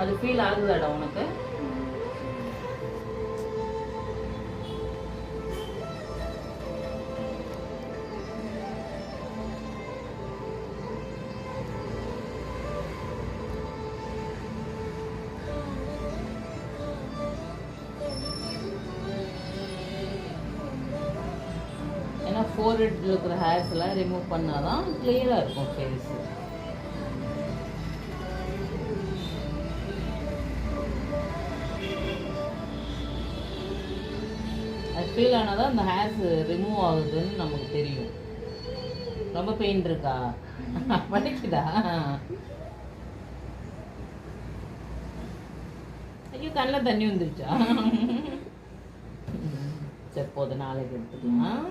அது ஃபீல் ஆகுதாடா உனக்கு? ஏன்னா ஃபோர்ஹெட்ல இருக்கிற ஹேர்ஸ்லாம் ரிமூவ் பண்ணாதான் கிளியராக இருக்கும் ஃபேஸ். அது ஃபீல் ஆனால் தான் அந்த ஹேர்ஸ் ரிமூவ் ஆகுதுன்னு நமக்கு தெரியும். ரொம்ப பெயின் இருக்கா? வலிக்குதா? ஐயோ கண்ணில் தண்ணி வந்துருச்சா? சரி போதும், நாளைக்கு எடுத்துக்கலாம்.